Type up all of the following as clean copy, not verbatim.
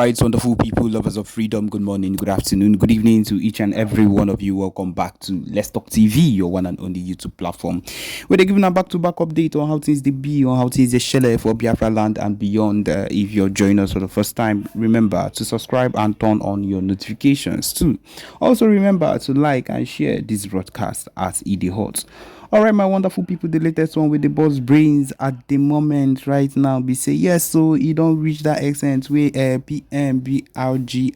Right, wonderful people, lovers of freedom. Good morning, good afternoon, good evening to each and every one of you. Welcome back to Let's Talk TV, your one and only YouTube platform, where they're giving a back-to-back update on how things they be, on how things they shell for Biafra land and beyond. If you're joining us for the first time, remember to subscribe and turn on your notifications too. Also, remember to like and share this broadcast as it is hot. All right, my wonderful people, the latest one with the boss brains at the moment right now be say yes, so you don't reach that extent where PMBRGIE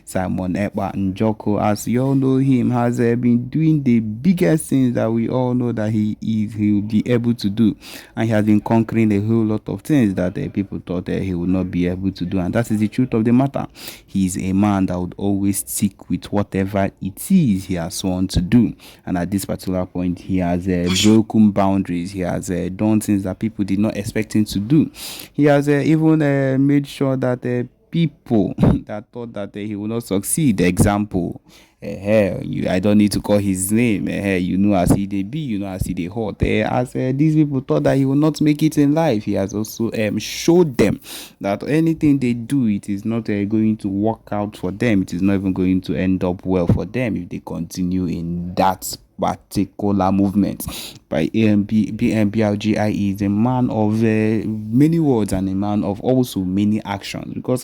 Simon Ekpa Njoko, as you all know him, has been doing the biggest things that we all know that he will be able to do, and he has been conquering a whole lot of things that people thought he would not be able to do, and that is the truth of the matter. He is a man that would always stick with whatever it is he has sworn to do, and at this particular point he has broken boundaries. He has done things that people did not expect him to do. He has even made sure that people that thought that he will not succeed, example, I don't need to call his name, you know as he they be, you know as he they hot, as these people thought that he will not make it in life, he has also showed them that anything they do, it is not going to work out for them. It is not even going to end up well for them if they continue in that particular movement. By BMBRGIE is a man of many words and a man of also many actions, because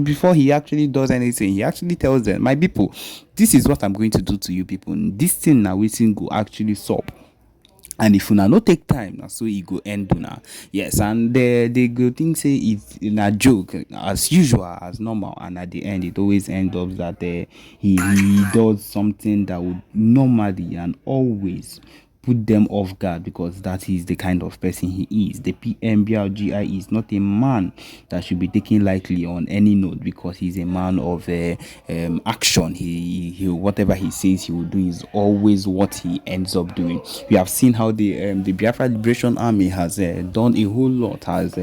before he actually does anything, he actually tells them, my people, this is what I'm going to do to you people. This thing now we think go actually stop. And if una no take time, na so e go end una. Yes, and they go think say it's in a joke as usual, as normal, and at the end it always ends up that he does something that would normally and always put them off guard, because that is the kind of person he is. The PMBRGI is not a man that should be taken lightly on any note, because he's a man of action. He whatever he says he will do is always what he ends up doing. We have seen how the Biafra Liberation Army has done a whole lot, has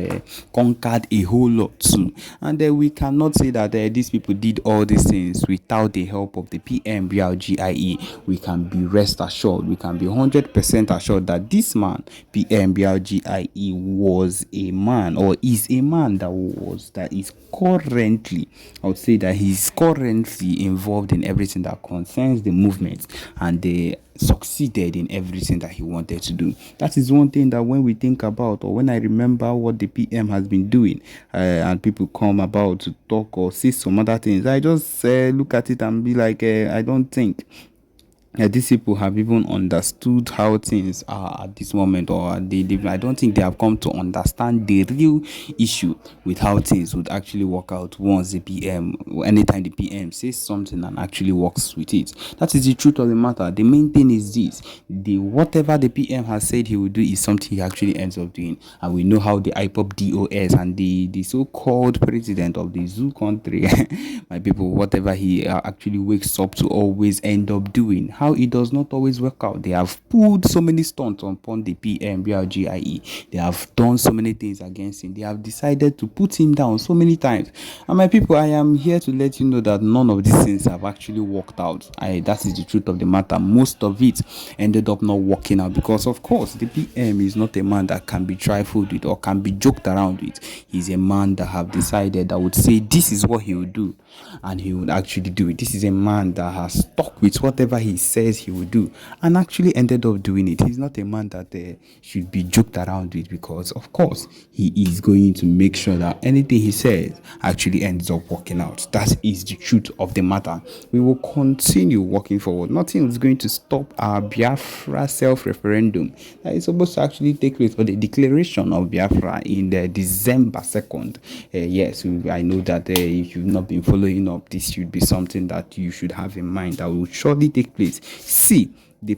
conquered a whole lot too, and we cannot say that these people did all these things without the help of the PMBRGIE. We can be rest assured, we can be 100% assured that this man, PMBRGIE, was a man, or is a man that is currently, I would say that he's currently involved in everything that concerns the movement, and they succeeded in everything that he wanted to do. That is one thing that when we think about, or when I remember what the PM has been doing, and people come about to talk or say some other things, I just look at it and be like, I don't think these people have even understood how things are at this moment, or I don't think they have come to understand the real issue with how things would actually work out once the PM, anytime the PM says something and actually works with it. That is the truth of the matter. The main thing is this: whatever the PM has said he will do is something he actually ends up doing, and we know how the IPOB DOS and the so-called president of the zoo country, my people, whatever he actually wakes up to always end up doing. How it does not always work out. They have pulled so many stunts upon the PMBRGIE. They have done so many things against him. They have decided to put him down so many times. And my people, I am here to let you know that none of these things have actually worked out. That is the truth of the matter. Most of it ended up not working out, because of course the PM is not a man that can be trifled with or can be joked around with. He's a man that have decided, that would say this is what he would do, and he would actually do it. This is a man that has stuck with whatever he says he will do, and actually ended up doing it. He's not a man that should be joked around with, because of course he is going to make sure that anything he says actually ends up working out. That is the truth of the matter. We will continue working forward. Nothing is going to stop our Biafra self-referendum that is supposed to actually take place for the declaration of Biafra in December 2nd. Yes, I know that if you've not been following up, this should be something that you should have in mind, that will surely take place. See, the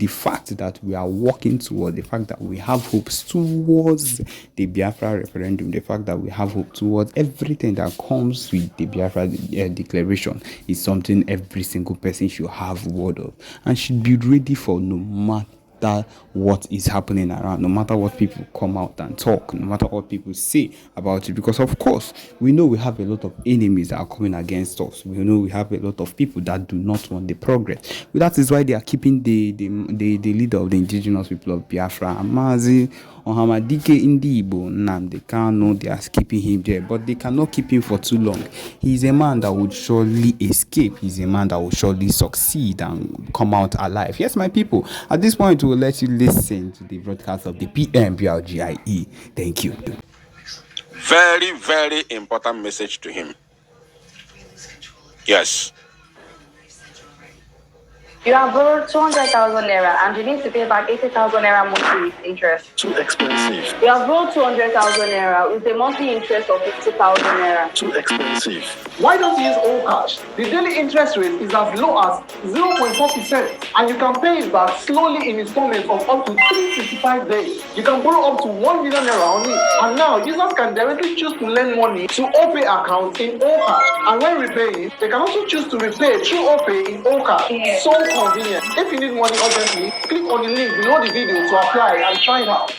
fact that we are working towards, the fact that we have hopes towards the Biafra referendum, the fact that we have hope towards everything that comes with the Biafra declaration is something every single person should have word of, and should be ready for, no matter what is happening around, no matter what people come out and talk, no matter what people say about it. Because of course we know we have a lot of enemies that are coming against us. We know we have a lot of people that do not want the progress. But that is why they are keeping the leader of the indigenous people of Biafra, Amazi Ohamadike Indibo Nnamdi Kanu, they are keeping him there, but they cannot keep him for too long. He's a man that would surely escape. He's a man that will surely succeed and come out alive. Yes, my people, at this point, we'll let you listen to the broadcast of the PMBLGIE. Thank you. Very, very important message to him. Yes. You have borrowed 200,000 naira and you need to pay back 80,000 naira monthly with interest. Too expensive. You have borrowed 200,000 naira with a monthly interest of 50,000 naira. Too expensive. Why don't you use all cash? The daily interest rate is as low as 0.4% and you can pay it back slowly in installments of up to 365 days. You can borrow up to 1 million naira on it. And now users can directly choose to lend money to OPay accounts in all cash. And when repaying, they can also choose to repay through OPay in all cash. So convenient. If you need money urgently, click on the link below the video to apply and try it out.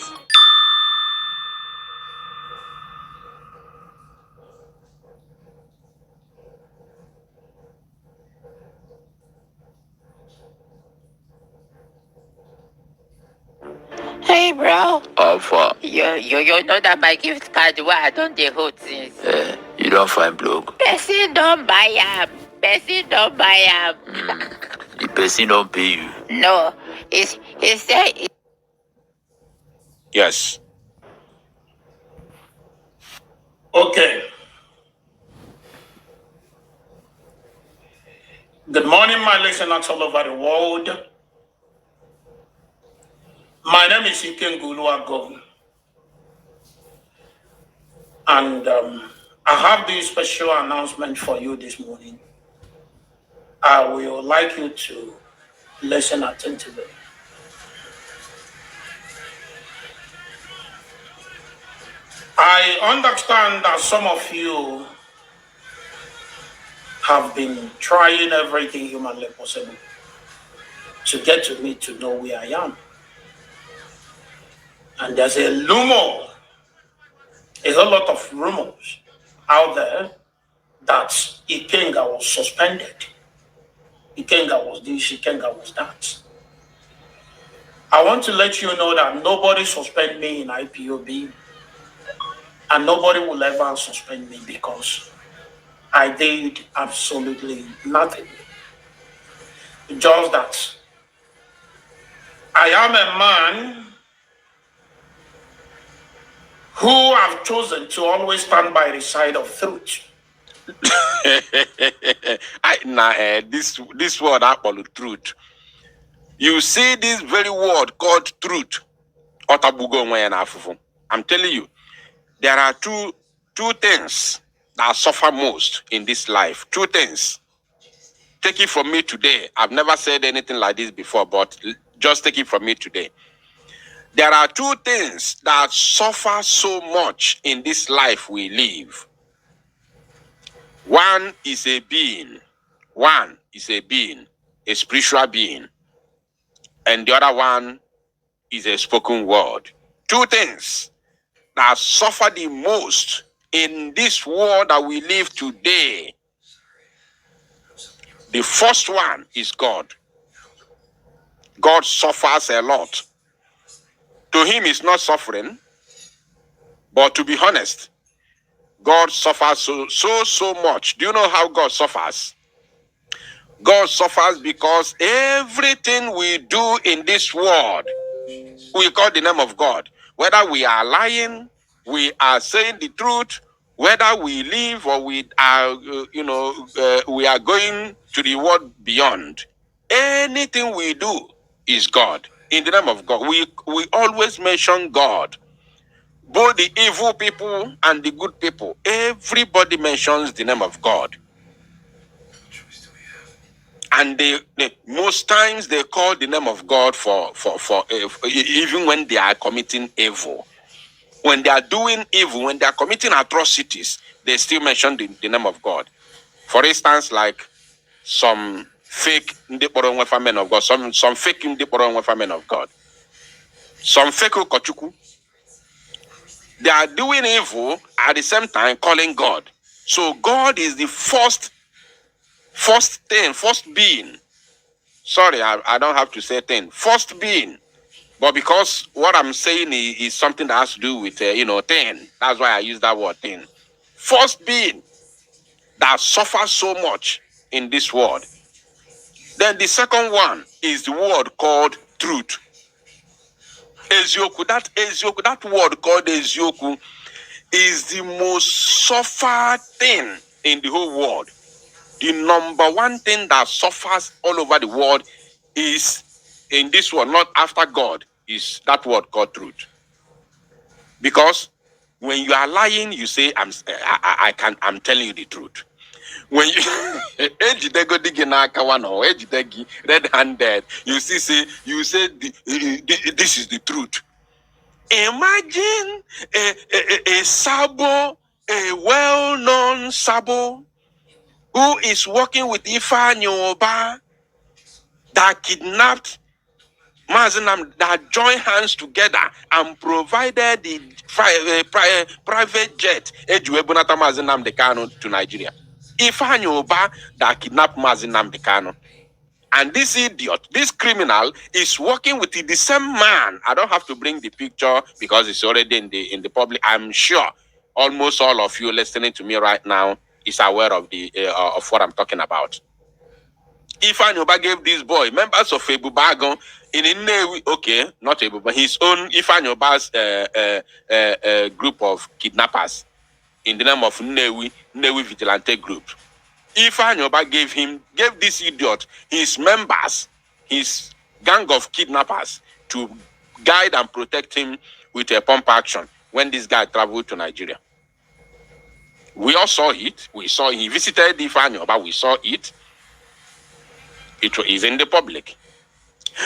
Hey, bro. Alpha. You know that my gift card, why I don't dey hold things? You don't find blog. Person don't buy am. Person don't buy am. The person don't pay you. No, he said. Yes. Okay. Good morning, my listeners all over the world. My name is Ikenguluago. And I have this special announcement for you this morning. I will like you to listen attentively. I understand that some of you have been trying everything humanly possible to get to me to know where I am. And there's a whole lot of rumors out there that Ikenga was suspended. Ikenga was this, Ikenga was that. I want to let you know that nobody suspended me in IPOB, and nobody will ever suspend me because I did absolutely nothing. Just that I am a man who have chosen to always stand by the side of truth. This word apple truth. You see this very word called truth. I'm telling you, there are two things that suffer most in this life. Two things. Take it from me today. I've never said anything like this before, but just take it from me today. There are two things that suffer so much in this life we live. One is a being. One is a being, a spiritual being. And the other one is a spoken word. Two things that suffer the most in this world that we live today. The first one is God. God suffers a lot. To him, it's not suffering. But to be honest, God suffers so much. Do you know how God suffers? God suffers because everything we do in this world, we call the name of God. Whether we are lying, we are saying the truth, whether we live or we are, we are going to the world beyond. Anything we do is God. In the name of God, we always mention God. Both the evil people and the good people, everybody mentions the name of God. And they most times they call the name of God for even when they are committing evil. When they are doing evil, when they are committing atrocities, they still mention the name of God. For instance, like some fake men of God, some fake men of God, some fake Kochuku. They are doing evil at the same time calling God. So God is the first being. Sorry, I don't have to say thing. First being. But because what I'm saying is something that has to do with, thing. That's why I use that word thing. First being that suffers so much in this world. Then the second one is the word called truth. Ezioku, that word called Ezioku is the most suffered thing in the whole world. The number one thing that suffers all over the world is in this world, not after God, is that word called truth. Because when you are lying, you say, I'm telling you the truth. When you red-handed, you say this is the truth. Imagine a sabo, a well-known sabo, who is working with Ifeanyi Oba, that kidnapped Mazinam, that joined hands together and provided the private jet Ejuebunata Mazinam Dekano to Nigeria. Ifeanyi Oba that kidnapped Mazinam Dekano. And this idiot, this criminal, is working with the same man. I don't have to bring the picture because it's already in the public. I'm sure almost all of you listening to me right now is aware of of what I'm talking about. Ifeanyi Oba gave this boy members of Ebubagon in Nnewi, okay, not Ebu, but his own Ifeanyi Oba's group of kidnappers in the name of Nnewi Vigilante Group. Ifeanyi Oba gave this idiot his members, his gang of kidnappers, to guide and protect him with a pump action when this guy traveled to Nigeria. We all saw it. He visited Ifeanyi Oba. We saw it. It is in the public.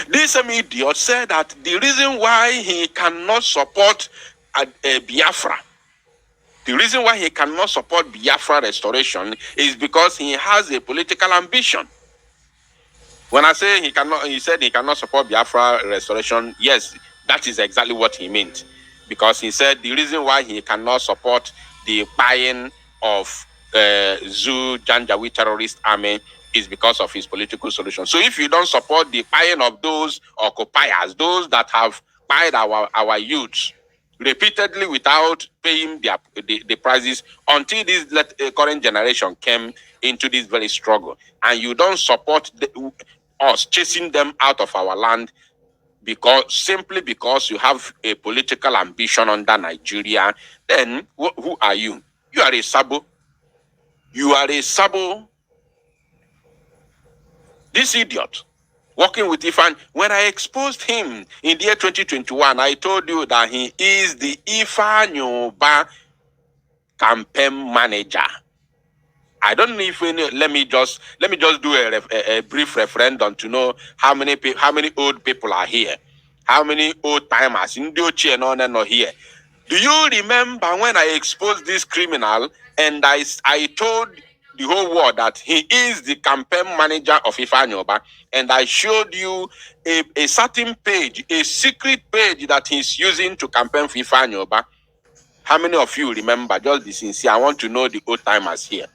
This same idiot said that the reason why he cannot support Biafra, the reason why he cannot support Biafra restoration is because he has a political ambition. When I say he said he cannot support Biafra restoration, yes, that is exactly what he meant. Because he said the reason why he cannot support the buying of Zoo Janjaweed terrorist army is because of his political solution. So if you don't support the buying of those occupiers, those that have buyed our youths repeatedly without paying the prices until this current generation came into this very struggle, and you don't support us chasing them out of our land simply because you have a political ambition under Nigeria, then who are you? You are a sabo. You are a sabo. This idiot working with Ifeanyi. When I exposed him in the year 2021, I told you that he is the Ifeanyi Oba campaign manager. I don't know if let me just do a brief referendum to know how many old people are here, how many old timers in the here. Do you remember when I exposed this criminal and I told the whole world that he is the campaign manager of Ifeanyi Oba, and I showed you a certain page, a secret page that he's using to campaign for Ifeanyi Oba? How many of you remember? Just be sincere. I want to know the old timers here.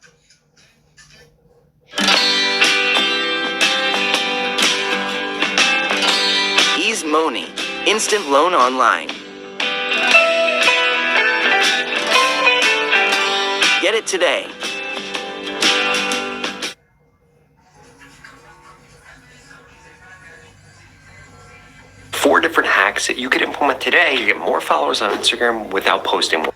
Ease Money, instant loan online. Get it today. Four different hacks that you could implement today to get more followers on Instagram without posting more.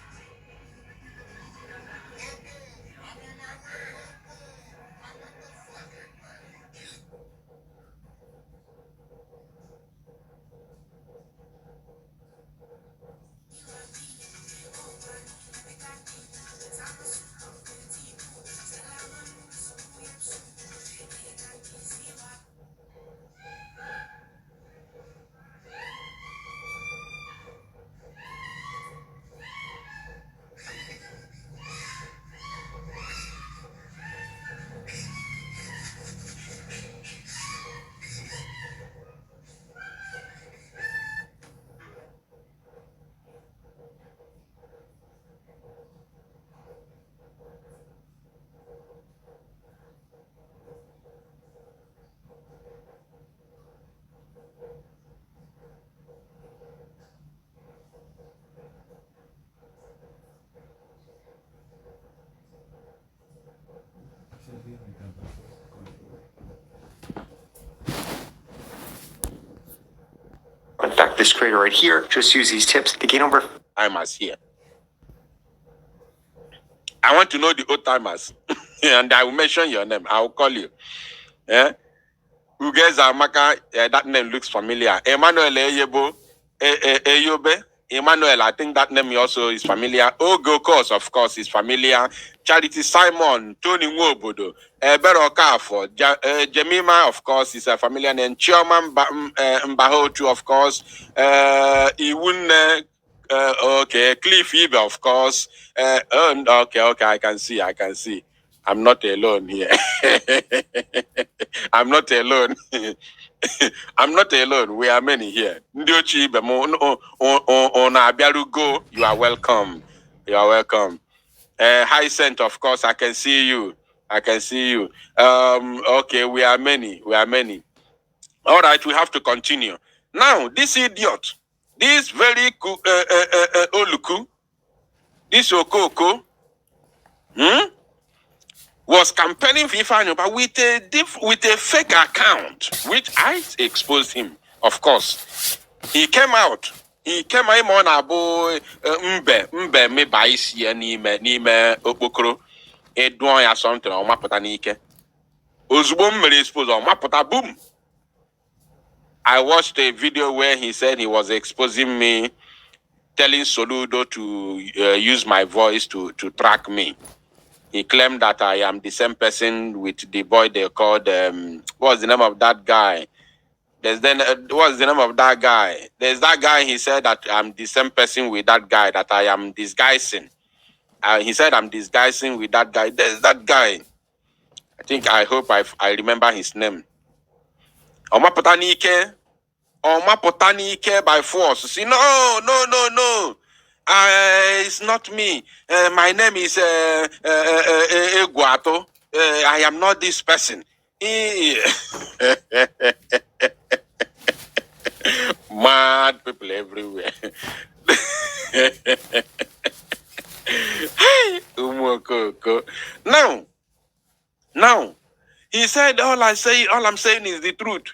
this creator right here. Just use these tips to gain over. Timers here. I want to know the old timers. And I will mention your name. I will call you. Yeah? Who guys are Maka? That name looks familiar. Emmanuel Eyebo. Eyobe. Emmanuel, I think that name also is familiar. Ogo Course, of course, is familiar. Charity Simon, Tony Nwobodo, Ebero Kafo, Jemima, of course, is a familiar name. Chioma Mbahotu, of course. Iwune, okay. Cliff Ibe, of course. Okay, I can see. I'm not alone here. I'm not alone. I'm not alone. We are many here. Ndiochi Go. You are welcome. You are welcome. Hyacinth, of course, I can see you. Okay, we are many. All right, we have to continue. Now, this idiot, this very Oluku, this Okoko, was campaigning for Ifeanyi with a fake account, which I exposed him, of course. He came out on abo mbe me baisi n'ime okpokoro edon ya something o mapụta n'ike. Ozugbo mmere expose o mapụta boom. I watched a video where he said he was exposing me, telling Soludo to use my voice to track me. He claimed that I am the same person with the boy they called, what's the name of that guy? What's the name of that guy? There's that guy, he said that I'm the same person with that guy, that I am disguising. He said I'm disguising with that guy. There's that guy. I hope I remember his name. Omapotanike by force. See, no. It's not me. My name is Eguato. I am not this person. Mad people everywhere. Now, he said all I'm saying is the truth.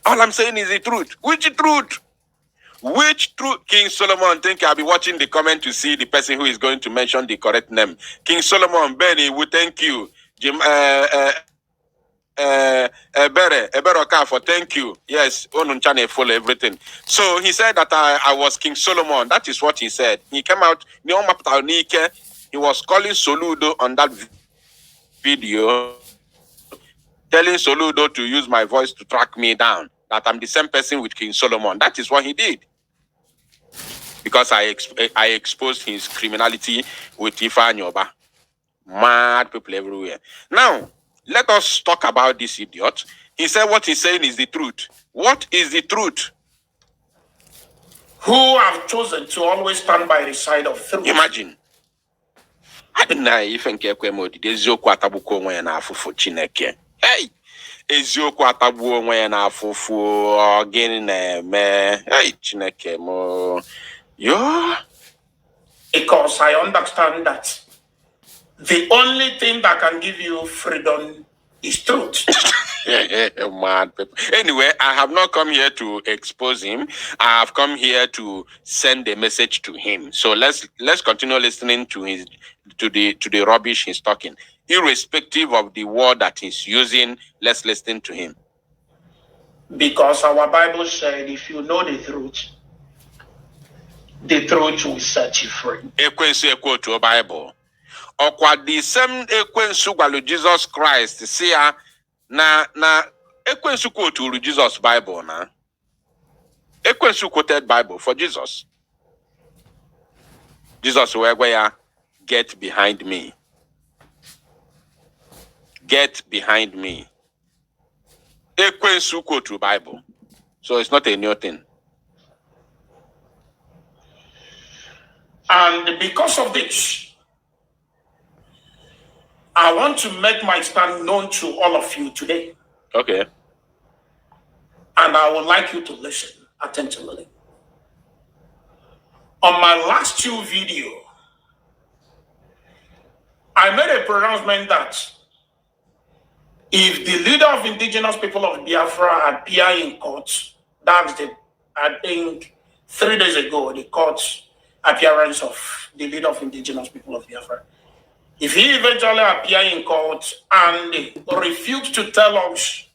All I'm saying is the truth. Which truth? King Solomon? Think I'll be watching the comment to see the person who is going to mention the correct name. King Solomon, Benny, we thank you. Jim, Ebere Okafo, thank you. Yes, Onunchane follow everything. So he said that I was King Solomon. That is what he said. He came out, he was calling Soludo on that video, telling Soludo to use my voice to track me down, that I'm the same person with King Solomon. That is what he did. Because I exposed his criminality with Ifeanyi Oba. Mad people everywhere. Now, let us talk about this idiot. He said what he's saying is the truth. What is the truth? Who have chosen to always stand by the side of truth. Imagine. I don't know if I can eziokwu atabuko onwe ya na afufu Chineke. Hey! Eziokwu atabu onwe ya na afufu gịnị na-eme. Hey, Chineke mo. Yo. Because I understand that the only thing that can give you freedom is truth. Mad people. Anyway, I have not come here to expose him. I have come here to send a message to him. So let's continue listening to the rubbish he's talking. Irrespective of the word that he's using, let's listen to him. Because our Bible said, if you know the truth will set you free. Ekwensu ekwo to Bible. Okwa the same ekwensu gwalu Jesus Christ. See ya na ekwensu quote Jesus Bible na. Ekwensu quoted Bible for Jesus. Jesus where get behind me. Get behind me. Ekwensu quote to Bible. So it's not a new thing. And because of this, I want to make my stand known to all of you today. Okay. And I would like you to listen attentively. On my last two videos, I made a pronouncement that If the leader of indigenous people of Biafra appear in court, that's I think 3 days ago, the court appearance of the leader of indigenous people of Biafra. If he eventually appear in court and refuse to tell us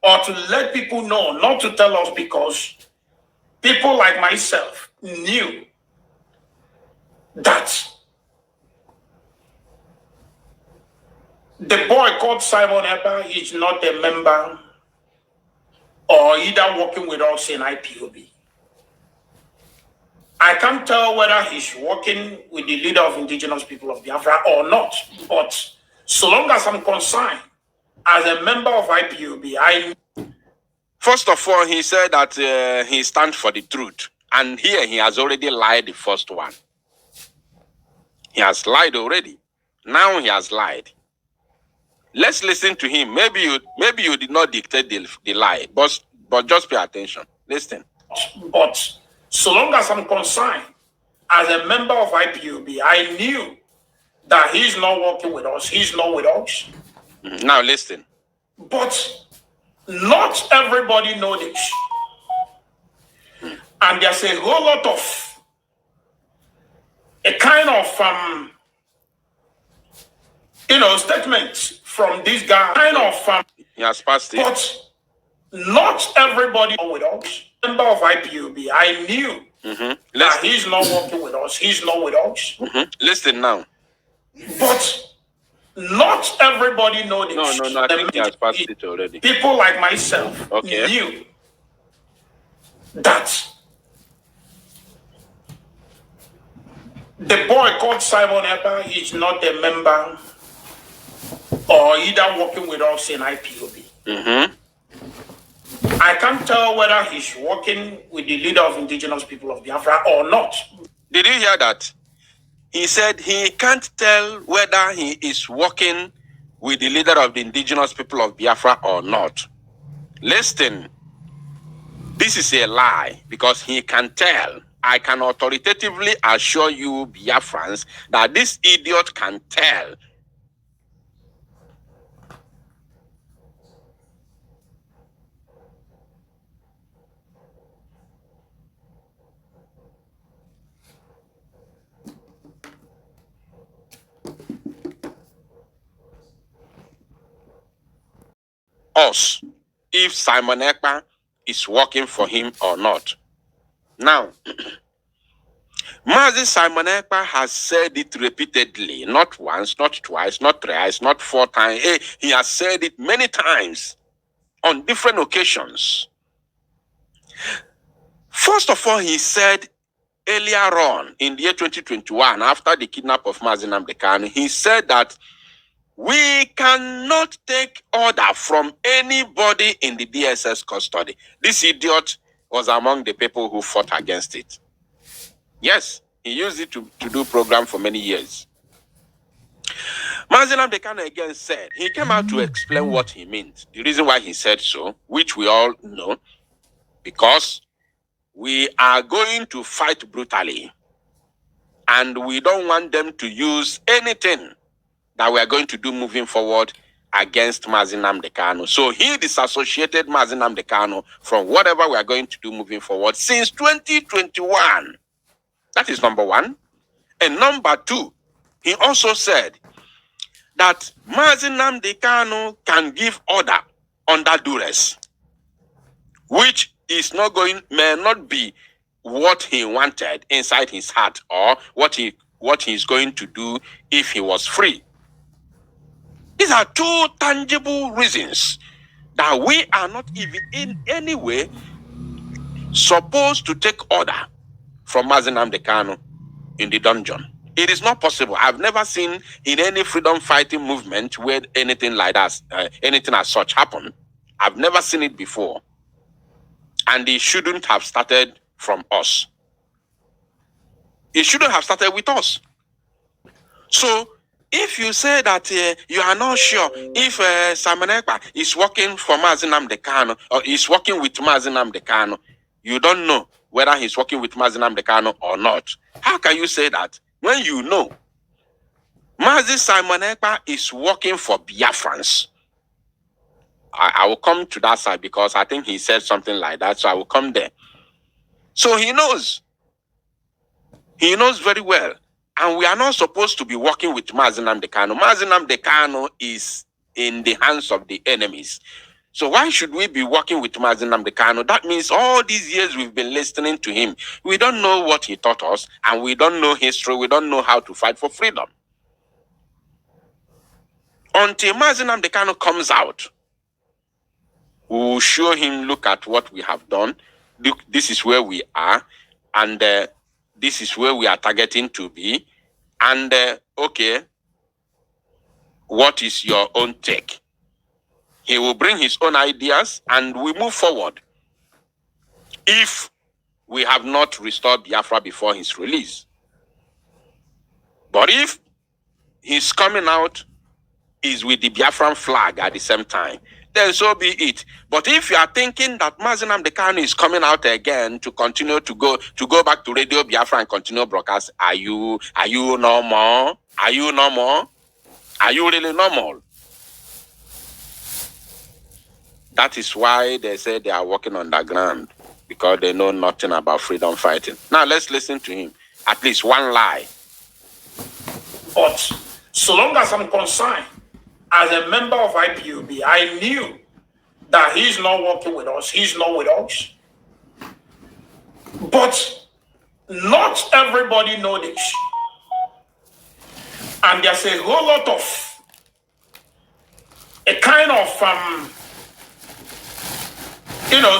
or to let people know, not to tell us because people like myself knew that the boy called Simon Eber is not a member or either working with us in IPOB. I can't tell whether he's working with the leader of indigenous people of Biafra or not, but so long as I'm concerned, as a member of IPOB, First of all, he said that he stands for the truth. And here he has already lied the first one. He has lied already. Now he has lied. Let's listen to him. Maybe you did not dictate the lie, but just pay attention. Listen. But so long as I'm concerned, as a member of IPOB, I knew that he's not working with us. He's not with us. Now listen. But not everybody knows this. And there's a whole lot of a kind of statements from this guy. Kind of he has passed it. But not everybody with us. Member of IPOB, I knew that he's not working with us. He's not with us. Listen now. But not everybody knows this. No. I think he has passed it already. People like myself knew that the boy called Simon Eber is not a member or either working with us in IPOB. I can't tell whether he's working with the leader of indigenous people of Biafra or not. Did you hear that? He said he can't tell whether he is working with the leader of the indigenous people of Biafra or not. Listen, this is a lie because he can tell. I can authoritatively assure you, Biafrans, that this idiot can tell. Us, if Simon Ekpa is working for him or not. Now, Mazi Simon Ekpa has said it repeatedly, not once, not twice, not thrice, not 4 times. He has said it many times on different occasions. First of all, he said earlier on in the year 2021, after the kidnap of Mazi Nnamdi Kanu, he said that we cannot take order from anybody in the DSS custody. This idiot was among the people who fought against it. Yes, he used it to do program for many years. Mazi Nnamdi Kanu again said, he came out to explain what he meant. The reason why he said so, which we all know, because we are going to fight brutally and we don't want them to use anything that we are going to do moving forward against Mazi Nnamdi Kanu. So he disassociated Mazi Nnamdi Kanu from whatever we are going to do moving forward since 2021. That is number one. And number two, he also said that Mazi Nnamdi Kanu can give order under duress, which is may not be what he wanted inside his heart or what he's going to do if he was free. These are 2 tangible reasons that we are not even in any way supposed to take order from Mazi Nnamdi Kanu in the dungeon. It is not possible. I've never seen in any freedom fighting movement where anything like that, anything as such happened. I've never seen it before. And it shouldn't have started from us. It shouldn't have started with us. So, if you say that you are not sure if Simon Ekpa is working for Mazi Nnamdi Kanu or is working with Mazi Nnamdi Kanu, you don't know whether he's working with Mazi Nnamdi Kanu or not. How can you say that when you know Mazi Simon Ekpa is working for Biafrans? I will come to that side because I think he said something like that. So I will come there. So he knows. He knows very well. And we are not supposed to be working with Mazi Nnamdi Kanu. Mazi Nnamdi Kanu is in the hands of the enemies. So why should we be working with Mazi Nnamdi Kanu? That means all these years we've been listening to him. We don't know what he taught us, and we don't know history. We don't know how to fight for freedom. Until Mazi Nnamdi Kanu comes out, we will show him, look at what we have done. Look, this is where we are, and this is where we are targeting to be. And okay, what is your own take? He will bring his own ideas and we move forward. If we have not restored Biafra before his release. But if he's coming out is with the Biafran flag at the same time, then so be it. But if you are thinking that Mazi Nnamdi Kanu is coming out again to continue to go back to Radio Biafra and continue broadcast, are you normal? Are you normal? Are you really normal? That is why they say they are working underground, because they know nothing about freedom fighting. Now let's listen to him. At least one lie. But so long as I'm concerned, as a member of IPOB, I knew that he's not working with us. He's not with us. But not everybody knows this. And there's a whole lot of a kind of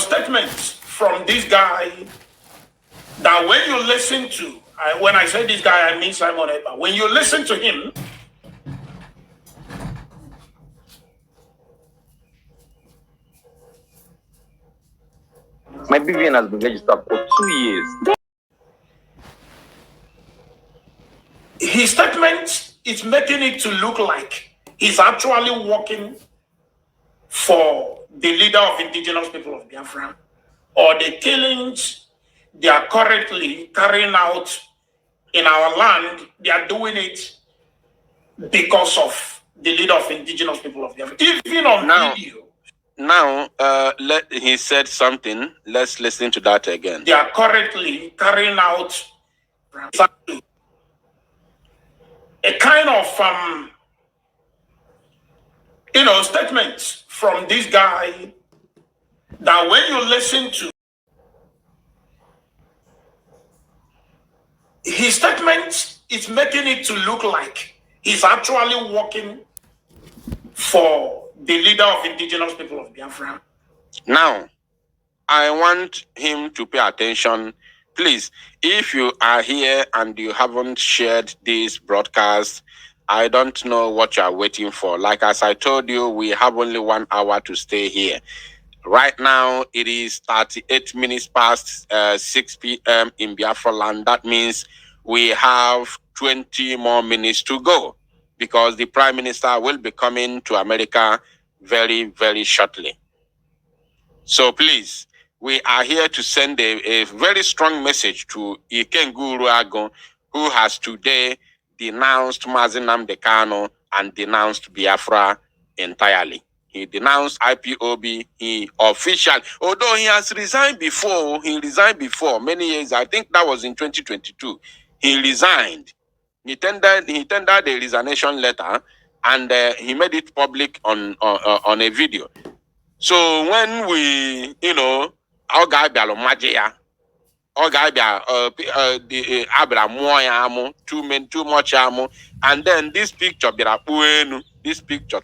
statements from this guy that when you listen to, when I say this guy, I mean Simon Ekpa. When you listen to him, my BVN has been registered for 2 years. His statement is making it to look like he's actually working for the leader of indigenous people of Biafra, or the killings they are currently carrying out in our land. They are doing it because of the leader of indigenous people of Biafra. Even on video. Now, he said something. Let's listen to that again. They are currently carrying out a kind of statements from this guy that when you listen to his statement, it's making it to look like he's actually working for the leader of indigenous people of Biafra. Now, I want him to pay attention. Please, if you are here and you haven't shared this broadcast, I don't know what you are waiting for. Like as I told you, we have only 1 hour to stay here. Right now, it is 38 minutes past 6 p.m. in Biafra land. That means we have 20 more minutes to go, because the Prime Minister will be coming to America very, very shortly. So please, we are here to send a very strong message to Ikengu Uruago, who has today denounced Mazi Nnamdi Kanu and denounced Biafra entirely. He denounced IPOB. He officially, although he has resigned before, many years, I think that was in 2022, he resigned. He tendered a resignation letter, and he made it public on a video. So when we, our guy too much ammo, and then this picture this picture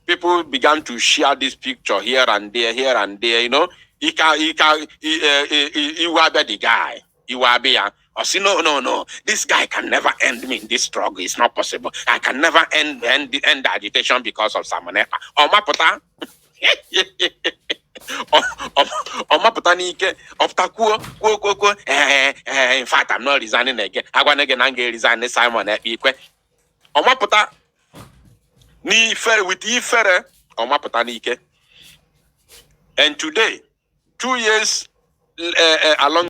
people began to share this picture here and there, he will be the guy. He will be or say, no, this guy can never end me in this struggle. It's not possible. I can never end the agitation because of Simon Ekpa. In fact, I'm not resigning again. I'm going to resign Simon Ekpa. And today, 2 years along